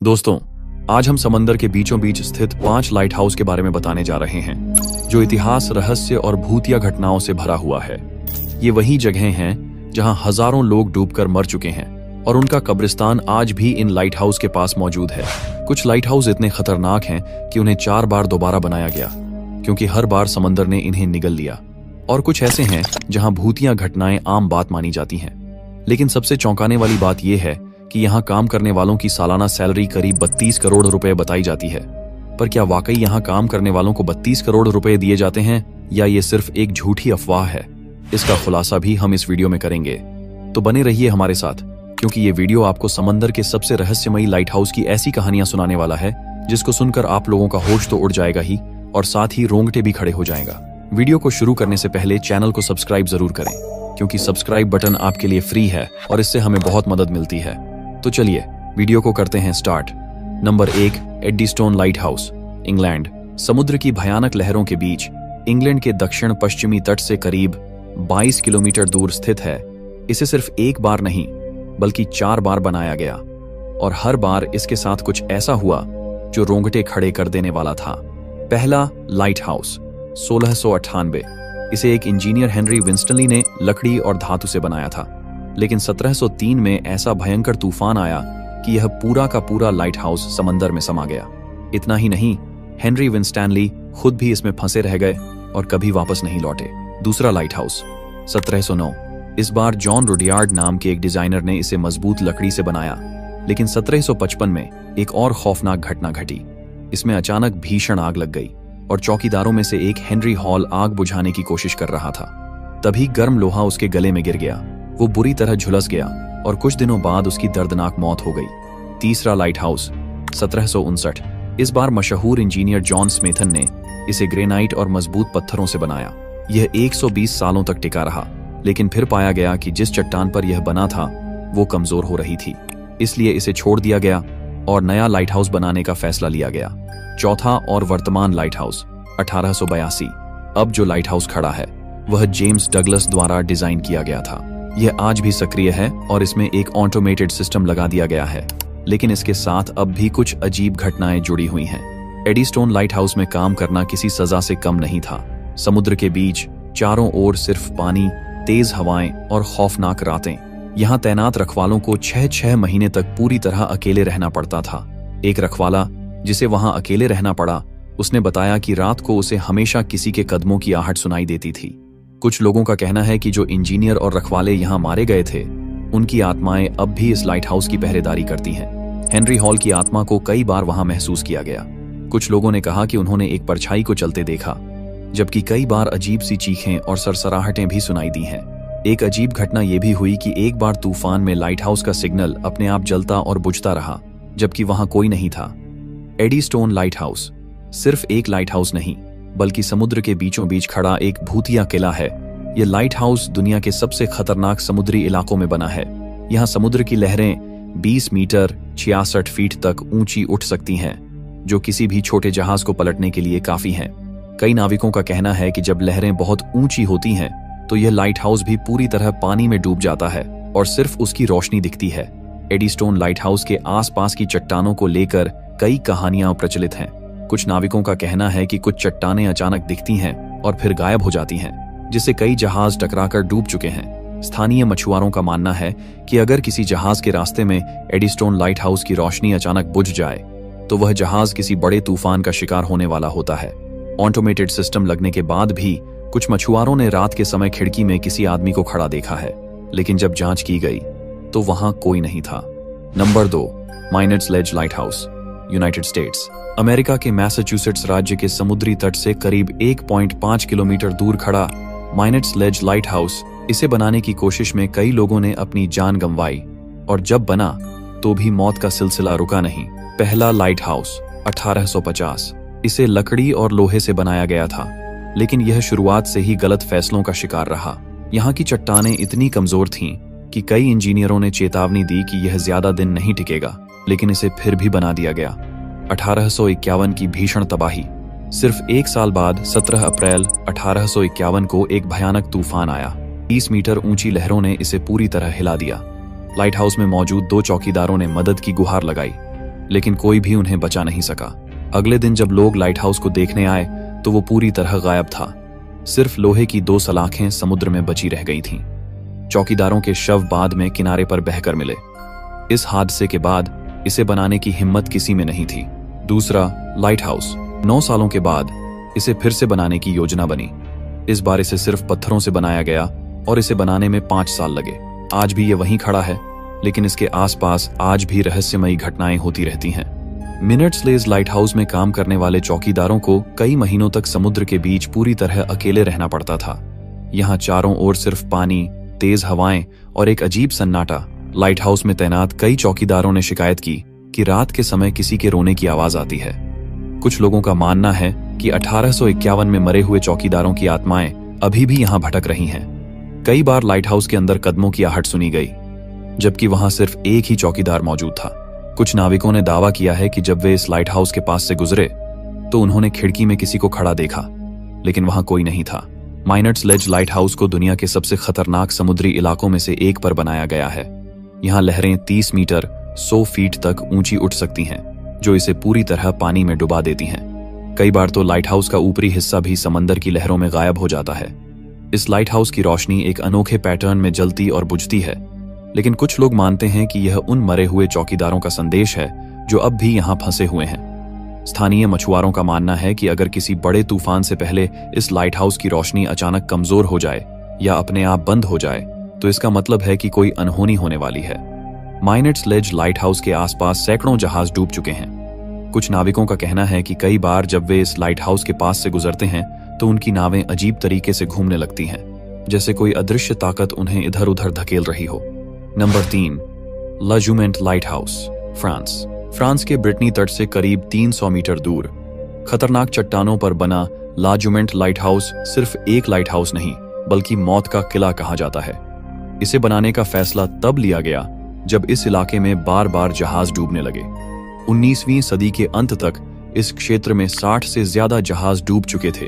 दोस्तों, आज हम समंदर के बीचों बीच स्थित 5 लाइट हाउस के बारे में बताने जा रहे हैं, जो इतिहास, रहस्य और भूतिया घटनाओं से भरा हुआ है। ये वही जगहें हैं जहां हजारों लोग डूबकर मर चुके हैं और उनका कब्रिस्तान आज भी इन लाइट हाउस के पास मौजूद है। कुछ लाइट हाउस इतने खतरनाक हैं कि उन्हें 4 बार दोबारा बनाया गया, क्योंकि हर बार समंदर ने इन्हें निगल लिया। और कुछ ऐसे हैं जहां भूतिया घटनाएं आम बात मानी जाती हैं। लेकिन सबसे चौंकाने वाली बात यह है कि यहाँ काम करने वालों की सालाना सैलरी करीब 32 करोड़ रुपए बताई जाती है। पर क्या वाकई यहाँ काम करने वालों को 32 करोड़ रुपए दिए जाते हैं, या ये सिर्फ एक झूठी अफवाह है? इसका खुलासा भी हम इस वीडियो में करेंगे, तो बने रहिए हमारे साथ, क्योंकि ये वीडियो आपको समंदर के सबसे रहस्यमयी लाइट हाउस की ऐसी कहानियां सुनाने वाला है जिसको सुनकर आप लोगों का होश तो उड़ जाएगा ही, और साथ ही रोंगटे भी खड़े हो जाएगा। वीडियो को शुरू करने से पहले चैनल को सब्सक्राइब जरूर करें, क्योंकि सब्सक्राइब बटन आपके लिए फ्री है और इससे हमें बहुत मदद मिलती है। तो चलिए वीडियो को करते हैं start. Number 1, Eddystone lighthouse, England. समुद्र की भयानक लहरों के बीच इंग्लैंड के दक्षिण पश्चिमी तट से करीब 22 किलोमीटर दूर स्थित है। इसे सिर्फ एक बार नहीं बल्कि 4 बार बनाया गया, और हर बार इसके साथ कुछ ऐसा हुआ जो रोंगटे खड़े कर देने वाला था। पहला लाइट हाउस 1698। इसे एक इंजीनियर हेनरी विंस्टनली ने लकड़ी और धातु से बनाया था, लेकिन 1703 में ऐसा भयंकर तूफान आया कि यह पूरा का पूरा लाइट हाउस समंदर में समा गया। इतना ही नहीं, हेनरी विंस्टनली खुद भी इसमें फंसे रह गए और कभी वापस नहीं लौटे। दूसरा लाइट हाउस 1709। इस बार जॉन रुडयार्ड नाम के एक डिजाइनर ने इसे मजबूत लकड़ी से बनाया, लेकिन 1755 में एक और खौफनाक घटना घटी। इसमें अचानक भीषण आग लग गई और चौकीदारों में से एक हेनरी हॉल आग बुझाने की कोशिश कर रहा था। तभी गर्म लोहा उसके गले में गिर गया। वो बुरी तरह झुलस गया और कुछ दिनों बाद उसकी दर्दनाक मौत हो गई। तीसरा लाइट हाउस 1759। इस बार मशहूर इंजीनियर जॉन स्मिथन ने इसे ग्रेनाइट और मजबूत पत्थरों से बनाया। यह 120 सालों तक टिका रहा, लेकिन फिर पाया गया कि जिस चट्टान पर यह बना था वो कमजोर हो रही थी, इसलिए इसे छोड़ दिया गया और नया लाइट हाउस बनाने का फैसला लिया गया। चौथा और वर्तमान लाइट हाउस 1882। अब जो लाइट हाउस खड़ा है वह जेम्स डगलस द्वारा डिजाइन किया गया था। यह आज भी सक्रिय है और इसमें एक ऑटोमेटेड सिस्टम लगा दिया गया है, लेकिन इसके साथ अब भी कुछ अजीब घटनाएं जुड़ी हुई हैं। एडीस्टोन लाइट हाउस में काम करना किसी सजा से कम नहीं था। समुद्र के बीच चारों ओर सिर्फ पानी, तेज हवाएं और खौफनाक रातें। यहाँ तैनात रखवालों को 6 महीने तक पूरी तरह अकेले रहना पड़ता था। एक रखवाला जिसे वहां अकेले रहना पड़ा, उसने बताया कि रात को उसे हमेशा किसी के कदमों की आहट सुनाई देती थी। कुछ लोगों का कहना है कि जो इंजीनियर और रखवाले यहाँ मारे गए थे, उनकी आत्माएं अब भी इस लाइट हाउस की पहरेदारी करती हैं। हेनरी हॉल की आत्मा को कई बार वहां महसूस किया गया। कुछ लोगों ने कहा कि उन्होंने एक परछाई को चलते देखा, जबकि कई बार अजीब सी चीखें और सरसराहटें भी सुनाई दी हैं। एक अजीब घटना यह भी हुई कि एक बार तूफान में लाइट हाउस का सिग्नल अपने आप जलता और बुझता रहा, जबकि वहां कोई नहीं था। एडीस्टोन लाइट हाउस सिर्फ एक लाइट हाउस नहीं, बल्कि समुद्र के बीचों बीच खड़ा एक भूतिया किला है। यह लाइट हाउस दुनिया के सबसे खतरनाक समुद्री इलाकों में बना है। यहाँ समुद्र की लहरें 20 मीटर 66 फीट तक ऊंची उठ सकती हैं, जो किसी भी छोटे जहाज को पलटने के लिए काफी हैं। कई नाविकों का कहना है कि जब लहरें बहुत ऊंची होती हैं तो यह लाइट हाउस भी पूरी तरह पानी में डूब जाता है और सिर्फ उसकी रोशनी दिखती है। एडीस्टोन लाइट हाउस के आसपास की चट्टानों को लेकर कई कहानियां प्रचलित हैं। कुछ नाविकों का कहना है कि कुछ चट्टानें अचानक दिखती हैं और फिर गायब हो जाती हैं, जिससे कई जहाज टकराकर डूब चुके हैं। स्थानीय मछुआरों का मानना है कि अगर किसी जहाज के रास्ते में एडीस्टोन लाइट हाउस की रोशनी अचानक बुझ जाए तो वह जहाज किसी बड़े तूफान का शिकार होने वाला होता है। ऑटोमेटेड सिस्टम लगने के बाद भी कुछ मछुआरों ने रात के समय खिड़की में किसी आदमी को खड़ा देखा है, लेकिन जब जांच की गई तो वहां कोई नहीं था। Number 2, Minots Ledge lighthouse, United States. America के मैसाचुसेट्स राज्य के समुद्री तट से करीब 1.5 किलोमीटर दूर खड़ा माइनर्स लेज लाइट हाउस, इसे बनाने की कोशिश में कई लोगों ने अपनी जान गंवाई, और जब बना तो भी मौत का सिलसिला रुका नहीं। पहला लाइट हाउस 1850। इसे लकड़ी और लोहे से बनाया गया था, लेकिन यह शुरुआत से ही गलत फैसलों का शिकार रहा। यहाँ की चट्टानें इतनी कमजोर थीं कि कई इंजीनियरों ने चेतावनी दी कि यह ज्यादा दिन नहीं टिकेगा, लेकिन इसे फिर भी बना दिया गया। 1851 की भीषण तबाही। सिर्फ एक साल बाद 17 अप्रैल 1851 को एक भयानक तूफान आया। 30 मीटर ऊंची लहरों ने इसे पूरी तरह हिला दिया। लाइट हाउस में मौजूद 2 चौकीदारों ने मदद की गुहार लगाई, लेकिन कोई भी उन्हें बचा नहीं सका। अगले दिन जब लोग लाइट हाउस को देखने आए तो वो पूरी तरह गायब था। सिर्फ लोहे की 2 सलाखें समुद्र में बची रह गई थीं। चौकीदारों के शव बाद में किनारे पर बहकर मिले। इस हादसे के बाद इसे बनाने की हिम्मत किसी में नहीं थी। दूसरा, लाइट हाउस। 9 सालों के बाद इसे फिर से बनाने की योजना बनी। इस बार इसे सिर्फ पत्थरों से बनाया गया और इसे बनाने में 5 साल लगे। आज भी ये वहीं खड़ा है, लेकिन इसके आसपास आज भी रहस्यमयी घटनाएं होती रहती हैं। मिनट्सलेज लाइट हाउस में काम करने वाले चौकीदारों को कई महीनों तक समुद्र के बीच पूरी तरह अकेले रहना पड़ता था। यहाँ चारों ओर सिर्फ पानी, तेज हवाएं और एक अजीब सन्नाटा। लाइट हाउस में तैनात कई चौकीदारों ने शिकायत की कि रात के समय किसी के रोने की आवाज आती है। कुछ लोगों का मानना है कि 1851 में मरे हुए चौकीदारों की आत्माएं अभी भी यहाँ भटक रही हैं। कई बार लाइट हाउस के अंदर कदमों की आहट सुनी गई, जबकि वहां सिर्फ एक ही चौकीदार मौजूद था। कुछ नाविकों ने दावा किया है कि जब वे इस लाइट हाउस के पास से गुजरे तो उन्होंने खिड़की में किसी को खड़ा देखा, लेकिन वहां कोई नहीं था। माइनर्स लेज लाइट हाउस को दुनिया के सबसे खतरनाक समुद्री इलाकों में से एक पर बनाया गया है। यहाँ लहरें 30 मीटर 100 फीट तक ऊंची उठ सकती हैं, जो इसे पूरी तरह पानी में डुबा देती हैं। कई बार तो लाइट हाउस का ऊपरी हिस्सा भी समंदर की लहरों में गायब हो जाता है। इस लाइट हाउस की रोशनी एक अनोखे पैटर्न में जलती और बुझती है, लेकिन कुछ लोग मानते हैं कि यह उन मरे हुए चौकीदारों का संदेश है जो अब भी यहाँ फंसे हुए हैं। स्थानीय मछुआरों का मानना है कि अगर किसी बड़े तूफान से पहले इस लाइट हाउस की रोशनी अचानक कमजोर हो जाए या अपने आप बंद हो जाए तो इसका मतलब है कि कोई अनहोनी होने वाली है। माइनर्स लेज लाइट हाउस के आसपास सैकड़ों जहाज डूब चुके हैं। कुछ नाविकों का कहना है कि कई बार जब वे इस लाइट हाउस के पास से गुजरते हैं तो उनकी नावें अजीब तरीके से घूमने लगती हैं, जैसे कोई अदृश्य ताकत उन्हें इधर उधर धकेल रही हो। नंबर 3, ला जुमेंट लाइट हाउस, फ्रांस। फ्रांस के ब्रिटनी तट से करीब 300 मीटर दूर खतरनाक चट्टानों पर बना ला जुमेंट लाइट हाउस सिर्फ एक लाइट हाउस नहीं, बल्कि मौत का किला कहा जाता है। इसे बनाने का फैसला तब लिया गया जब इस इलाके में बार बार जहाज डूबने लगे। 19वीं सदी के अंत तक इस क्षेत्र में 60 से ज्यादा जहाज डूब चुके थे,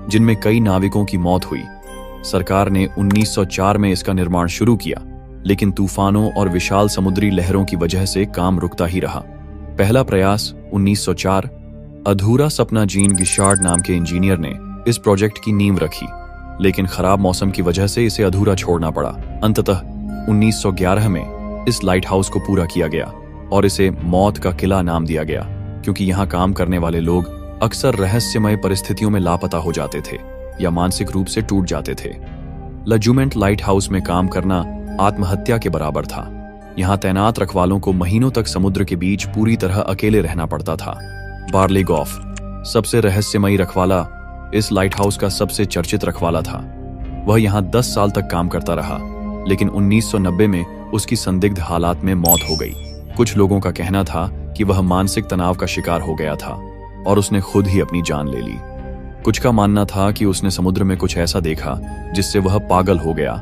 जिनमें कई नाविकों की मौत हुई। सरकार ने 1904 में इसका निर्माण शुरू किया, लेकिन तूफानों और विशाल समुद्री लहरों की वजह से काम रुकता ही रहा। पहला प्रयास 1904 अधूरा सपना जीन गिशार्ड नाम के इंजीनियर ने इस प्रोजेक्ट की नींव रखी, लेकिन खराब मौसम की वजह से इसे अधूरा छोड़ना पड़ा। अंततः 1911 में इस लाइट हाउस को पूरा किया गया और इसे मौत का किला नाम दिया गया, क्योंकि यहाँ काम करने वाले लोग अक्सर रहस्यमय परिस्थितियों में लापता हो जाते थे या मानसिक रूप से टूट जाते थे। ला जुमेंट लाइट हाउस में काम करना आत्महत्या के बराबर था। यहाँ तैनात रखवालों को महीनों तक समुद्र के बीच पूरी तरह अकेले रहना पड़ता था। बार्ले गॉफ, सबसे रहस्यमयी रखवाला, इस लाइट हाउस का सबसे चर्चित रखवाला था। वह यहाँ 10 साल तक काम करता रहा, लेकिन 1990 में उसकी संदिग्ध हालात में मौत हो गई। कुछ लोगों का कहना था कि वह मानसिक तनाव का शिकार हो गया था और उसने खुद ही अपनी जान ले ली। कुछ का मानना था कि उसने समुद्र में कुछ ऐसा देखा जिससे वह पागल हो गया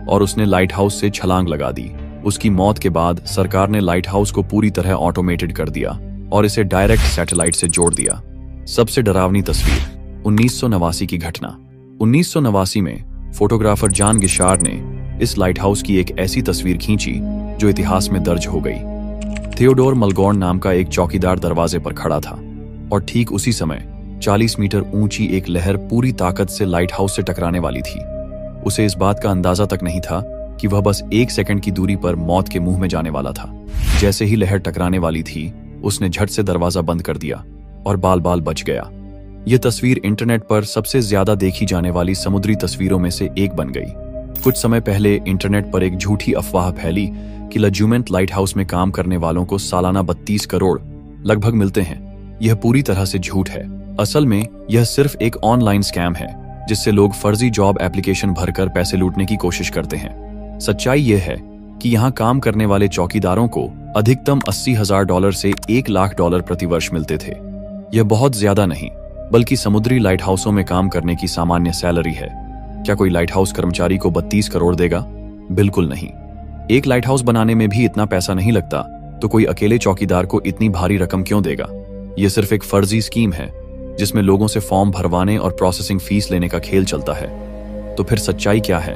और उसने लाइट हाउस से छलांग लगा दी। उसकी मौत के बाद सरकार ने लाइट हाउस को पूरी तरह ऑटोमेटेड कर दिया और इसे डायरेक्ट सैटेलाइट से जोड़ दिया। सबसे डरावनी तस्वीर 1989 की घटना। 1989 में फोटोग्राफर जॉन गिशार्ड ने इस लाइट हाउस की एक ऐसी तस्वीर खींची जो इतिहास में दर्ज हो गई। थियोडोर मलगोर्न नाम का एक चौकीदार दरवाजे पर खड़ा था और ठीक उसी समय 40 मीटर ऊंची एक लहर पूरी ताकत से लाइट हाउस से टकराने वाली थी। उसे इस बात का अंदाजा तक नहीं था कि वह बस 1 सेकंड की दूरी पर मौत के मुंह में जाने वाला था। जैसे ही लहर टकराने वाली थी, उसने झट से दरवाजा बंद कर दिया और बाल बाल बच गया। यह तस्वीर इंटरनेट पर सबसे ज्यादा देखी जाने वाली समुद्री तस्वीरों में से एक बन गई। कुछ समय पहले इंटरनेट पर एक झूठी अफवाह फैली कि ला जुमेंट लाइट हाउस में काम करने वालों को सालाना 32 करोड़ लगभग मिलते हैं। यह पूरी तरह से झूठ है। असल में यह सिर्फ एक ऑनलाइन स्कैम है जिससे लोग फर्जी जॉब एप्लीकेशन भरकर पैसे लूटने की कोशिश करते हैं। सच्चाई यह है कि यहाँ काम करने वाले चौकीदारों को अधिकतम $80,000 से $1 लाख प्रति वर्ष मिलते थे। यह बहुत ज्यादा नहीं, बल्कि समुद्री लाइट हाउसों में काम करने की सामान्य सैलरी है। क्या कोई लाइट हाउस कर्मचारी को 32 करोड़ देगा? बिल्कुल नहीं। एक लाइट हाउस बनाने में भी इतना पैसा नहीं लगता, तो कोई अकेले चौकीदार को इतनी भारी रकम क्यों देगा? यह सिर्फ एक फर्जी स्कीम है जिसमें लोगों से फॉर्म भरवाने और प्रोसेसिंग फीस लेने का खेल चलता है। तो फिर सच्चाई क्या है?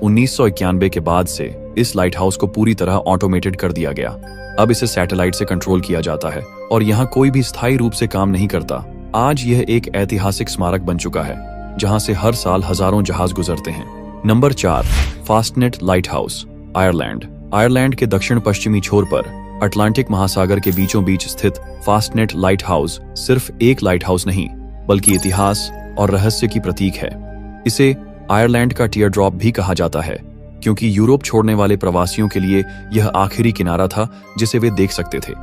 1991 के बाद से इस लाइट हाउस को पूरी तरह ऑटोमेटेड कर दिया गया। अब इसे सैटेलाइट से कंट्रोल किया जाता है और यहाँ कोई भी स्थायी रूप से काम नहीं करता। आज यह एक ऐतिहासिक स्मारक बन चुका है जहाँ से हर साल हजारों जहाज गुजरते हैं। Number 4, Fastnet lighthouse, Ireland. Ireland के दक्षिण पश्चिमी छोर पर अटलांटिक महासागर के बीचों बीच स्थित फास्टनेट लाइट हाउस सिर्फ एक लाइट हाउस नहीं बल्कि इतिहास और रहस्य की प्रतीक है। इसे आयरलैंड का टीयर ड्रॉप भी कहा जाता है क्योंकि यूरोप छोड़ने वाले प्रवासियों के लिए यह आखिरी किनारा था जिसे वे देख सकते थे।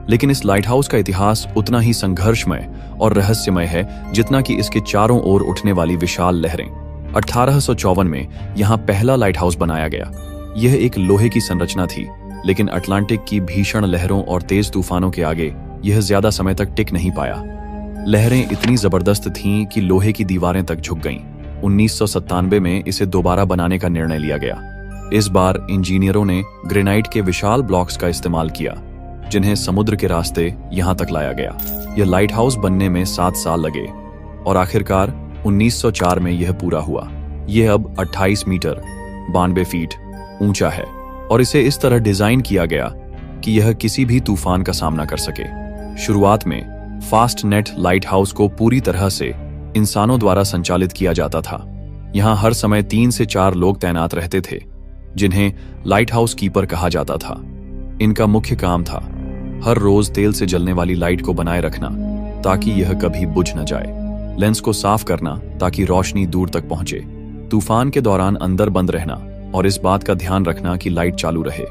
लेकिन इस लाइट हाउस का इतिहास उतना ही संघर्षमय और रहस्यमय है जितना कि इसके चारों ओर उठने वाली विशाल लहरें। 1854 में यहाँ पहला लाइट हाउस बनाया गया। यह एक लोहे की संरचना थी, लेकिन अटलांटिक की भीषण लहरों और तेज तूफानों के आगे यह ज्यादा समय तक टिक नहीं पाया। लहरें इतनी जबरदस्त थीं कि लोहे की दीवारें तक झुक गईं। 1997 में इसे दोबारा बनाने का निर्णय लिया गया। इस बार इंजीनियरों ने ग्रेनाइट के विशाल ब्लॉक्स का इस्तेमाल किया जिन्हें समुद्र के रास्ते यहां तक लाया गया। यह लाइट हाउस बनने में 7 साल लगे और आखिरकार 1904 में यह पूरा हुआ। यह अब 28 मीटर 92 फीट ऊंचा है और इसे इस तरह डिजाइन किया गया कि यह किसी भी तूफान का सामना कर सके। शुरुआत में फास्टनेट लाइट हाउस को पूरी तरह से इंसानों द्वारा संचालित किया जाता था। यहां हर समय 3 से 4 लोग तैनात रहते थे जिन्हें लाइट हाउस कीपर कहा जाता था। इनका मुख्य काम था हर रोज तेल से जलने वाली लाइट को बनाए रखना ताकि यह कभी बुझ न जाए, लेंस को साफ करना ताकि रोशनी दूर तक पहुंचे, तूफान के दौरान अंदर बंद रहना और इस बात का ध्यान रखना कि लाइट चालू रहे।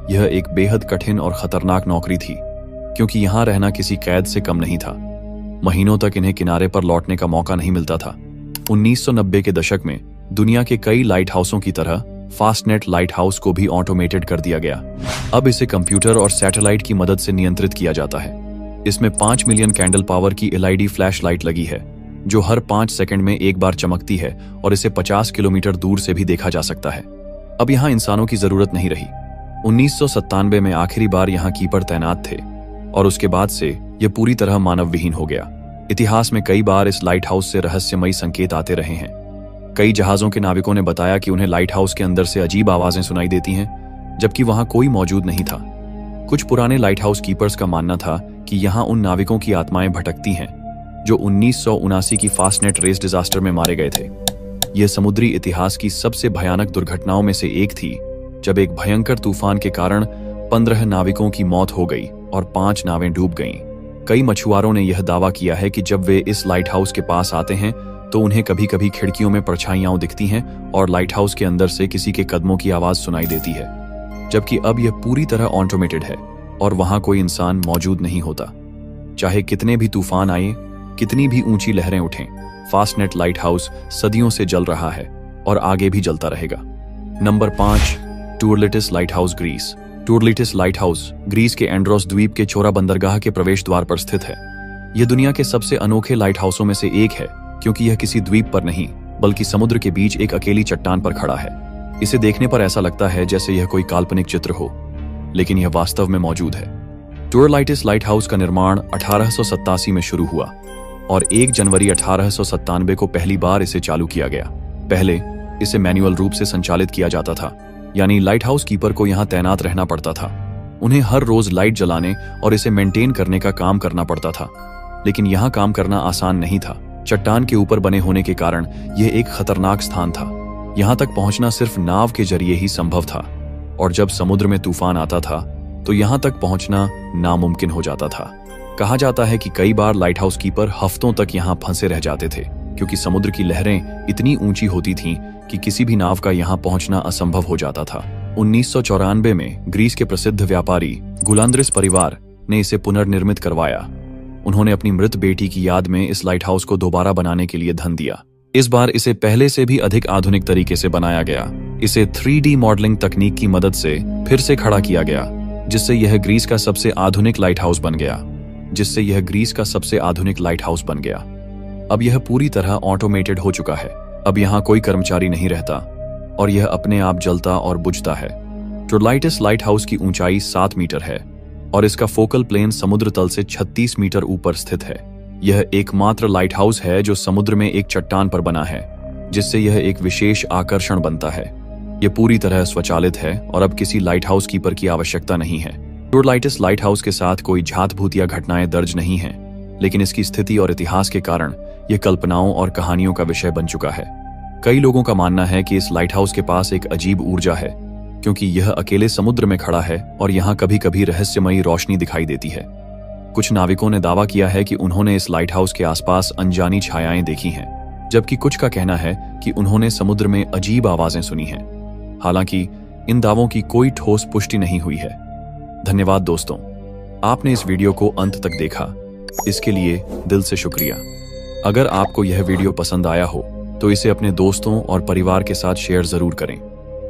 यह एक बेहद कठिन और खतरनाक नौकरी थी क्योंकि यहां रहना किसी कैद से कम नहीं था। महीनों तक इन्हें किनारे पर लौटने का मौका नहीं मिलता था। 1990 के दशक में दुनिया के कई लाइट हाउसों की तरह फास्टनेट लाइट हाउस को भी ऑटोमेटेड कर दिया गया। अब इसे कंप्यूटर और सैटेलाइट की मदद से नियंत्रित किया जाता है। इसमें 5 मिलियन कैंडल पावर की एलईडी फ्लैश लाइट लगी है जो हर 5 सेकंड में एक बार चमकती है और इसे 50 किलोमीटर दूर से भी देखा जा सकता है। अब यहाँ इंसानों की जरूरत नहीं रही। 1997 में आखिरी बार यहाँ कीपर तैनात थे और उसके बाद से यह पूरी तरह मानव विहीन हो गया। इतिहास में कई बार इस लाइट हाउस से रहस्यमयी संकेत आते रहे हैं। कई जहाजों के नाविकों ने बताया कि उन्हें लाइट हाउस के अंदर से अजीब आवाजें सुनाई देती हैं, जबकि वहां कोई मौजूद नहीं था। कुछ पुराने लाइट हाउस कीपर्स का मानना था कि यहां उन नाविकों की आत्माएं भटकती हैं जो 1979 की फास्टनेट रेस डिजास्टर में मारे गए थे। यह समुद्री इतिहास की सबसे भयानक दुर्घटनाओं में से एक थी जब एक भयंकर तूफान के कारण 15 नाविकों की मौत हो गई और 5 नावें डूब गईं। कई मछुआरों ने यह दावा किया है कि जब वे इस लाइट हाउस के पास आते हैं तो उन्हें कभी कभी खिड़कियों में परछाइयां दिखती हैं और लाइट हाउस के अंदर से किसी के कदमों की आवाज सुनाई देती है, जबकि अब यह पूरी तरह ऑटोमेटेड है और वहां कोई इंसान मौजूद नहीं होता। चाहे कितने भी तूफान आए, कितनी भी ऊंची लहरें उठें, फास्टनेट लाइट हाउस सदियों से जल रहा है और आगे भी जलता रहेगा। Number 5, Tourlitis lighthouse, Greece. Tourlitis lighthouse Greece के एंड्रोस द्वीप के चोरा बंदरगाह के प्रवेश द्वार पर स्थित है। यह दुनिया के सबसे अनोखे लाइट हाउसों में से एक है क्योंकि यह किसी द्वीप पर नहीं बल्कि समुद्र के बीच एक अकेली चट्टान पर खड़ा है। इसे देखने पर ऐसा लगता है जैसे यह कोई काल्पनिक चित्र हो, लेकिन यह वास्तव में मौजूद है। टूरलिटिस लाइट हाउस का निर्माण 1887 में शुरू हुआ और 1 जनवरी 1897 को पहली बार इसे चालू किया गया। पहले इसे मैन्युअल रूप से संचालित किया जाता था, यानी लाइट हाउस कीपर को यहाँ तैनात रहना पड़ता था। उन्हें हर रोज लाइट जलाने और इसे मेंटेन करने का काम करना पड़ता था। लेकिन यहाँ काम करना आसान नहीं था। चट्टान के ऊपर बने होने के कारण यह एक खतरनाक स्थान था। यहाँ तक पहुंचना सिर्फ नाव के जरिए ही संभव था और जब समुद्र में तूफान आता था तो यहाँ तक पहुंचना नामुमकिन हो जाता था। कहा जाता है कि कई बार लाइट हाउस कीपर हफ्तों तक यहाँ फंसे रह जाते थे क्योंकि समुद्र की लहरें इतनी ऊंची होती थीं कि किसी भी नाव का यहाँ पहुंचना असंभव हो जाता था। 1994 में ग्रीस के प्रसिद्ध व्यापारी गुलांद्रिस परिवार ने इसे पुनर्निर्मित करवाया। उन्होंने अपनी मृत बेटी की याद में इस लाइट हाउस को दोबारा बनाने के लिए धन दिया। इस बार इसे पहले से भी अधिक आधुनिक तरीके से बनाया गया। इसे 3D मॉडलिंग तकनीक की मदद से फिर से खड़ा किया गया, जिससे यह ग्रीस का सबसे आधुनिक लाइट हाउस बन गया। अब यह पूरी तरह ऑटोमेटेड हो चुका है। अब यहाँ कोई कर्मचारी नहीं रहता और यह अपने आप जलता और बुझता है। टूरलिटिस लाइट हाउस की ऊंचाई 7 मीटर है और इसका फोकल प्लेन समुद्र तल से 36 मीटर ऊपर स्थित है। यह एकमात्र लाइट हाउस है जो समुद्र में एक चट्टान पर बना है, जिससे यह एक विशेष आकर्षण बनता है। यह पूरी तरह स्वचालित है और अब किसी लाइट हाउस कीपर की आवश्यकता नहीं है। डोरलाइटिस लाइट हाउस के साथ कोई झात भूतिया घटनाएं दर्ज नहीं हैं, लेकिन इसकी स्थिति और इतिहास के कारण यह कल्पनाओं और कहानियों का विषय बन चुका है। कई लोगों का मानना है कि इस लाइट हाउस के पास एक अजीब ऊर्जा है, क्योंकि यह अकेले समुद्र में खड़ा है और यहाँ कभी कभी रहस्यमयी रोशनी दिखाई देती है। कुछ नाविकों ने दावा किया है कि उन्होंने इस लाइट हाउस के आसपास अनजानी छायाएं देखी हैं, जबकि कुछ का कहना है कि उन्होंने समुद्र में अजीब आवाजें सुनी हैं। हालांकि इन दावों की कोई ठोस पुष्टि नहीं हुई है। धन्यवाद दोस्तों, आपने इस वीडियो को अंत तक देखा, इसके लिए दिल से शुक्रिया। अगर आपको यह वीडियो पसंद आया हो तो इसे अपने दोस्तों और परिवार के साथ शेयर जरूर करें।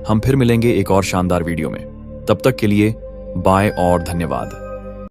हम फिर मिलेंगे एक और शानदार वीडियो में। तब तक के लिए बाय और धन्यवाद।